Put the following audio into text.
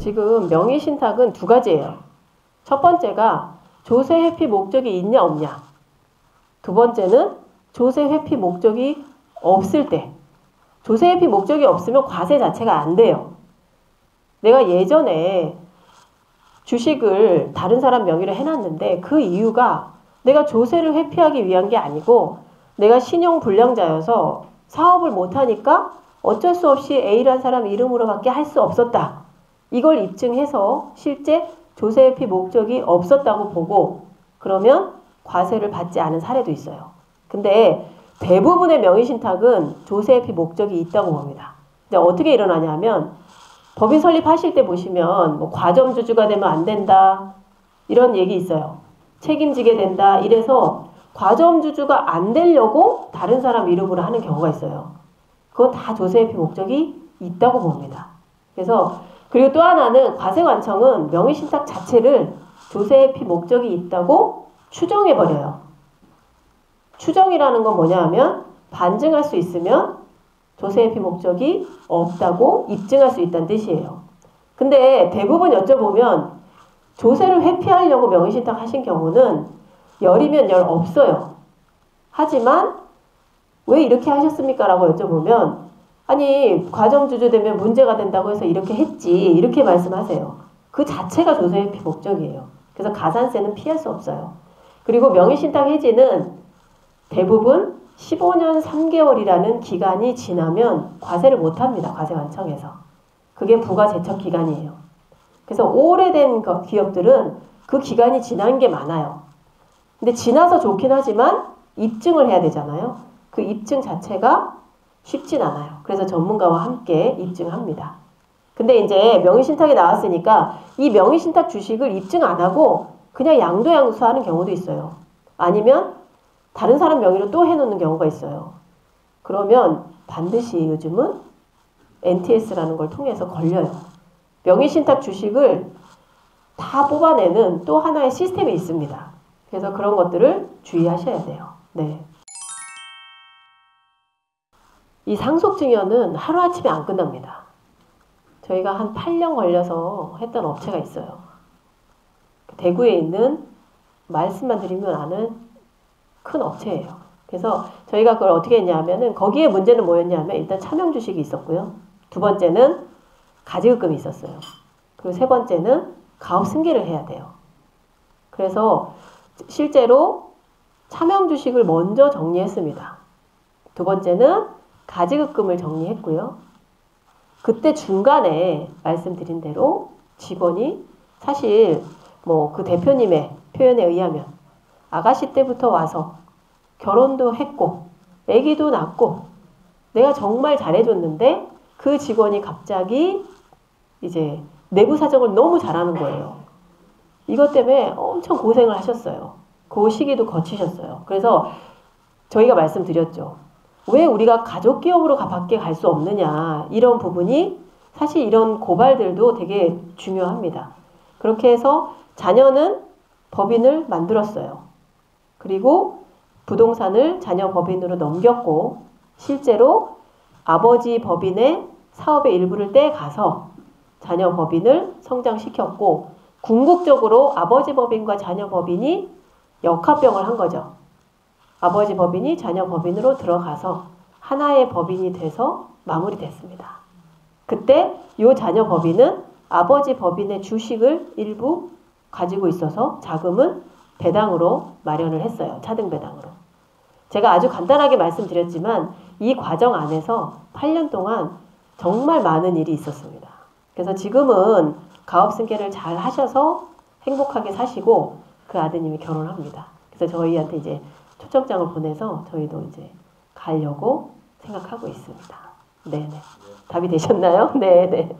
지금 명의신탁은 두 가지예요. 첫 번째가 조세 회피 목적이 있냐 없냐. 두 번째는 조세 회피 목적이 없을 때. 조세 회피 목적이 없으면 과세 자체가 안 돼요. 내가 예전에 주식을 다른 사람 명의로 해놨는데 그 이유가 내가 조세를 회피하기 위한 게 아니고 내가 신용불량자여서 사업을 못하니까 어쩔 수 없이 A라는 사람 이름으로밖에 할 수 없었다. 이걸 입증해서 실제 조세 회피 목적이 없었다고 보고 그러면 과세를 받지 않은 사례도 있어요. 근데 대부분의 명의신탁은 조세 회피 목적이 있다고 봅니다. 근데 어떻게 일어나냐면 법인 설립하실 때 보시면 뭐 과점주주가 되면 안 된다 이런 얘기 있어요. 책임지게 된다 이래서 과점주주가 안 되려고 다른 사람 이름으로 하는 경우가 있어요. 그건 다 조세 회피 목적이 있다고 봅니다. 그래서 그리고 또 하나는 과세관청은 명의신탁 자체를 조세 회피 목적이 있다고 추정해버려요. 추정이라는 건 뭐냐 하면 반증할 수 있으면 조세 회피 목적이 없다고 입증할 수 있다는 뜻이에요. 근데 대부분 여쭤보면 조세를 회피하려고 명의신탁 하신 경우는 열이면 열 없어요. 하지만 왜 이렇게 하셨습니까? 라고 여쭤보면 아니 과점주주 되면 문제가 된다고 해서 이렇게 했지 이렇게 말씀하세요. 그 자체가 조세 회피 목적이에요. 그래서 가산세는 피할 수 없어요. 그리고 명의신탁 해지는 대부분 15년 3개월이라는 기간이 지나면 과세를 못합니다. 과세관청에서. 그게 부가제척기간이에요. 그래서 오래된 기업들은 그 기간이 지난 게 많아요. 근데 지나서 좋긴 하지만 입증을 해야 되잖아요. 그 입증 자체가 쉽진 않아요. 그래서 전문가와 함께 입증합니다. 근데 이제 명의신탁이 나왔으니까 이 명의신탁 주식을 입증 안 하고 그냥 양도양수하는 경우도 있어요. 아니면 다른 사람 명의로 또 해놓는 경우가 있어요. 그러면 반드시 요즘은 NTS라는 걸 통해서 걸려요. 명의신탁 주식을 다 뽑아내는 또 하나의 시스템이 있습니다. 그래서 그런 것들을 주의하셔야 돼요. 네. 이 상속증여는 하루아침에 안 끝납니다. 저희가 한 8년 걸려서 했던 업체가 있어요. 대구에 있는 말씀만 드리면 아는 큰 업체예요. 그래서 저희가 그걸 어떻게 했냐면은 거기에 문제는 뭐였냐면 일단 차명주식이 있었고요. 두 번째는 가지급금이 있었어요. 그리고 세 번째는 가업승계를 해야 돼요. 그래서 실제로 차명주식을 먼저 정리했습니다. 두 번째는 가지급금을 정리했고요. 그때 중간에 말씀드린 대로 직원이 사실 뭐 그 대표님의 표현에 의하면 아가씨 때부터 와서 결혼도 했고 아기도 낳고 내가 정말 잘해줬는데 그 직원이 갑자기 이제 내부 사정을 너무 잘하는 거예요. 이것 때문에 엄청 고생을 하셨어요. 그 시기도 거치셨어요. 그래서 저희가 말씀드렸죠. 왜 우리가 가족기업으로 밖에 갈 수 없느냐 이런 부분이 사실 이런 고발들도 되게 중요합니다. 그렇게 해서 자녀는 법인을 만들었어요. 그리고 부동산을 자녀 법인으로 넘겼고 실제로 아버지 법인의 사업의 일부를 떼가서 자녀 법인을 성장시켰고 궁극적으로 아버지 법인과 자녀 법인이 역합병을 한 거죠. 아버지 법인이 자녀 법인으로 들어가서 하나의 법인이 돼서 마무리됐습니다. 그때 이 자녀 법인은 아버지 법인의 주식을 일부 가지고 있어서 자금은 배당으로 마련을 했어요. 차등 배당으로. 제가 아주 간단하게 말씀드렸지만 이 과정 안에서 8년 동안 정말 많은 일이 있었습니다. 그래서 지금은 가업승계를 잘 하셔서 행복하게 사시고 그 아드님이 결혼합니다. 그래서 저희한테 이제 초청장을 보내서 저희도 이제 가려고 생각하고 있습니다. 네네. 답이 되셨나요? 네네.